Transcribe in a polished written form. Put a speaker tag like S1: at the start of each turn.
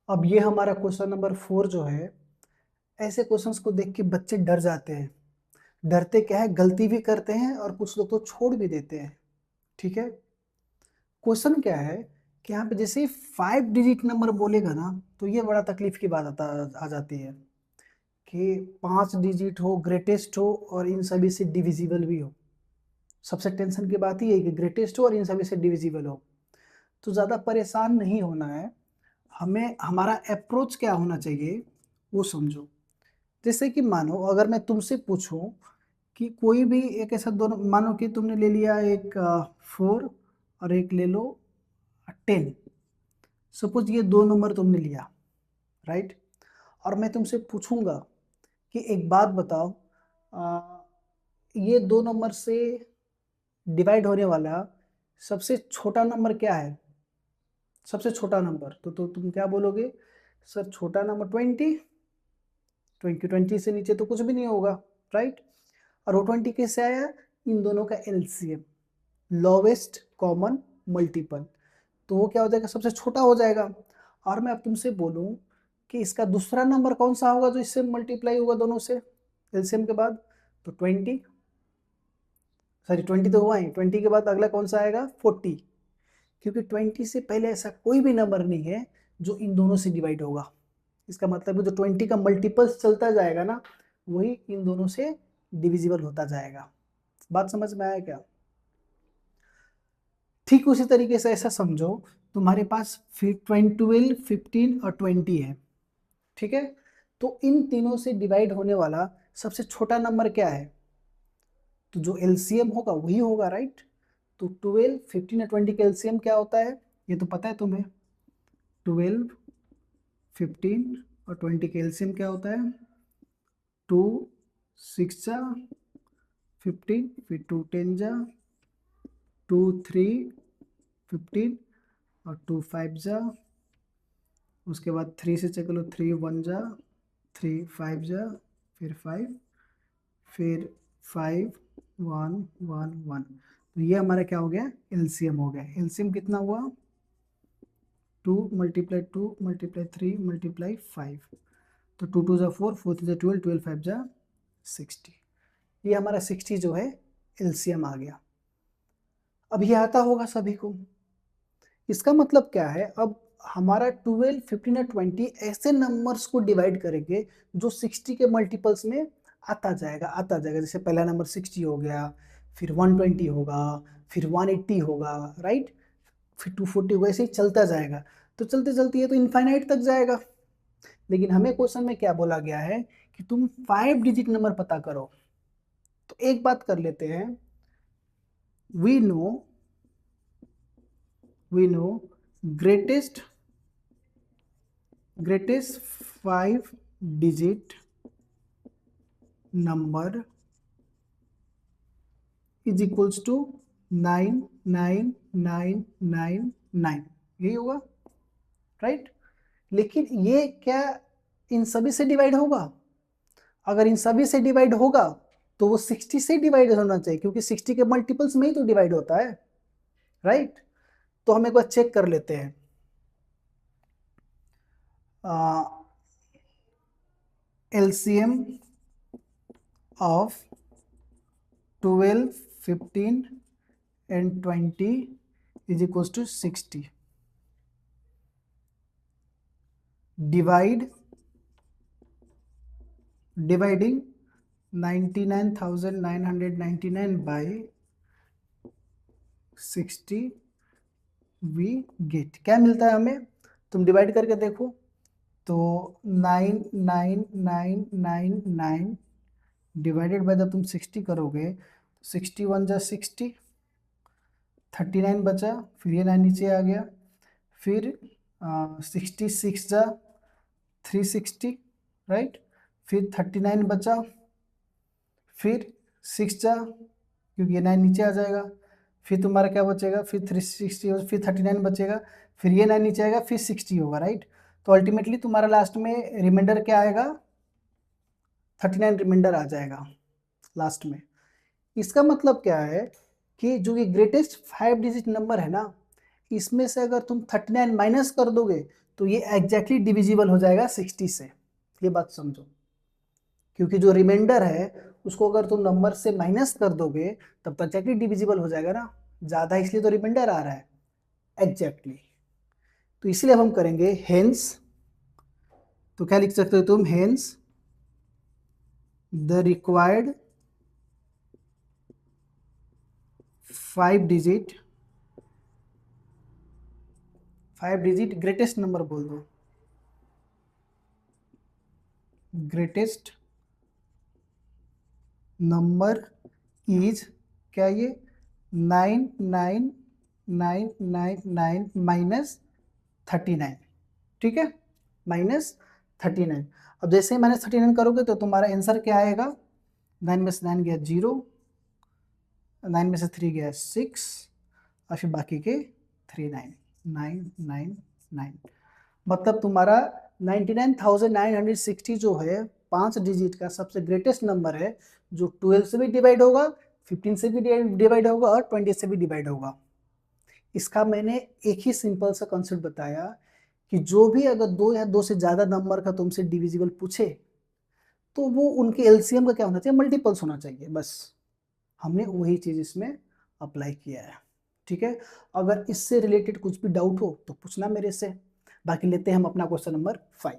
S1: अब ये हमारा क्वेश्चन नंबर 4 जो है, ऐसे क्वेश्चंस को देख के बच्चे डर जाते हैं। डरते क्या है, गलती भी करते हैं और कुछ लोग तो छोड़ भी देते हैं। ठीक है, क्वेश्चन क्या है कि यहाँ पे जैसे 5 डिजिट नंबर बोलेगा ना, तो ये बड़ा तकलीफ की बात आ जाती है कि 5 डिजिट हो, ग्रेटेस्ट हो और इन सभी से डिविजिबल भी हो। सबसे टेंशन की बात ही है कि ग्रेटेस्ट हो और इन सभी से डिविजिबल हो। तो ज़्यादा परेशान नहीं होना है, हमें हमारा अप्रोच क्या होना चाहिए वो समझो। जैसे कि मानो अगर मैं तुमसे पूछूं कि कोई भी एक ऐसा दोनों, मानो कि तुमने ले लिया एक 4 और एक ले लो 10। सपोज ये दो नंबर तुमने लिया, राइट। और मैं तुमसे पूछूंगा कि एक बात बताओ, ये दो नंबर से डिवाइड होने वाला सबसे छोटा नंबर क्या है? सबसे छोटा नंबर तो तुम क्या बोलोगे? सर छोटा नंबर 20। 20 से नीचे तो कुछ भी नहीं होगा, राइट। और वो 20 कैसे आया? इन दोनों का एलसीएम, लोवेस्ट कॉमन मल्टीपल। तो वो क्या हो जाएगा? सबसे छोटा हो जाएगा। और मैं अब तुमसे बोलूं कि इसका दूसरा नंबर कौन सा होगा जो इससे मल्टीप्लाई होगा दोनों से एलसीएम के बाद? तो 20, सॉरी 20 तो हुआ ही, 20 के बाद अगला कौन सा आएगा? 40। क्योंकि 20 से पहले ऐसा कोई भी नंबर नहीं है जो इन दोनों से डिवाइड होगा। इसका मतलब है जो 20 का मल्टीपल्स चलता जाएगा ना, वही इन दोनों से डिविजिबल होता जाएगा। बात समझ में आया क्या? ठीक उसी तरीके से ऐसा समझो, तुम्हारे पास 12, 15 और 20 है, ठीक है। तो इन तीनों से डिवाइड होने वाला सबसे छोटा नंबर क्या है? तो जो एलसीएम होगा वही होगा, राइट। तो 12, 15 और 20 का एलसीएम क्या होता है? ये तो पता है तुम्हें। 12, 15 और 20 का एलसीएम क्या होता है? 2 6 जा 15, फिर 2 10 जा 2 3 15 और 2 5 जा, उसके बाद 3 से चेक लो, 3 1 जा 3 5 जा, फिर 5, फिर 5 1 1 1। तो ये हमारा क्या हो गया? एलसीएम हो गया। एलसीएम कितना हुआ? 2 मल्टीप्लाई 2 मल्टीप्लाई 3 मल्टीप्लाई 5। तो 2 2 जा 4, 4 3 जा 12, 12 5 जा 60। ये हमारा 60 जो है एलसीएम आ गया। अब ये आता होगा सभी को। इसका मतलब क्या है? अब हमारा 12, 15 और 20 ऐसे नंबर्स को डिवाइड करेंगे जो 60 के मल्टीपल्स में आता जाएगा, आता जाएगा। जैसे पहला नंबर 60 हो गया, फिर 120 होगा, फिर 180 होगा, राइट, फिर 240 होगा, ऐसे ही चलता जाएगा। तो चलते चलते ये तो इनफाइनाइट तक जाएगा। लेकिन हमें क्वेश्चन में क्या बोला गया है कि तुम 5 डिजिट नंबर पता करो। तो एक बात कर लेते हैं, we know greatest 5 digit number is equals to 99999। यही होगा, राइट। लेकिन ये क्या इन सभी से डिवाइड होगा? अगर इन सभी से डिवाइड होगा तो वो 60 से डिवाइड होना चाहिए, क्योंकि 60 के मल्टीपल्स में ही तो डिवाइड होता है, राइट। तो हम एक बार चेक कर लेते हैं। LCM of 12, 15 and 20 is equals to 60. Dividing 99,999 by 60, we get क्या मिलता है हमें? तुम डिवाइड करके देखो तो 99999 डिवाइडेड बाय जब तुम 60 करोगे, 61 जा 60, 39 बचा, फिर ये 9 नीचे आ गया, फिर 66 जा 360, राइट, फिर 39 बचा, फिर 6 जा, क्योंकि ये 9 नीचे आ जाएगा, फिर तुम्हारा क्या बचेगा? फिर 360, फिर 39 बचेगा, फिर ये 9 नीचे आएगा, फिर 60 होगा, राइट। तो अल्टीमेटली तुम्हारा लास्ट में रिमाइंडर क्या आएगा? 39 रिमाइंडर आ जाएगा लास्ट में। इसका मतलब क्या है कि जो ये ग्रेटेस्ट 5 डिजिट नंबर है ना, इसमें से अगर तुम 39 माइनस कर दोगे तो ये एग्जैक्टली डिविजिबल हो जाएगा 60 से, ये बात समझो। क्योंकि जो रिमाइंडर है उसको अगर तुम नंबर से माइनस कर दोगे तब तो एग्जैक्टली डिविजिबल हो जाएगा ना, ज़्यादा इसलिए तो रिमाइंडर आ रहा है एग्जैक्टली। तो इसलिए अब हम करेंगे हेंस, तो क्या लिख सकते हो तुम, hence the required 5 digit greatest number बोल दो, ग्रेटेस्ट नंबर इज क्या, ये 99999 माइनस 39, ठीक है, माइनस 39। अब जैसे ही माइनस 39 करोगे तो तुम्हारा आंसर क्या आएगा, 9 में से 9 गया 0, 9 में से 3 गया 6, और फिर बाकी के 3 9 मतलब तुम्हारा 99,960 जो है 5 डिजिट का सबसे ग्रेटेस्ट नंबर है, जो 12 से भी डिवाइड होगा, 15 से भी डिवाइड होगा और 20 से भी डिवाइड होगा। इसका मैंने एक ही सिंपल सा कॉन्सेप्ट बताया कि जो भी अगर 2 या 2 से ज़्यादा नंबर का तुमसे डिविजिबल पूछे तो वो उनके एलसीएम का क्या होना चाहिए, मल्टीपल्स होना चाहिए, बस हमने वही चीज़ इसमें अप्लाई किया है, ठीक है। अगर इससे रिलेटेड कुछ भी डाउट हो तो पूछना मेरे से। बाकी लेते हैं हम अपना क्वेश्चन नंबर 5।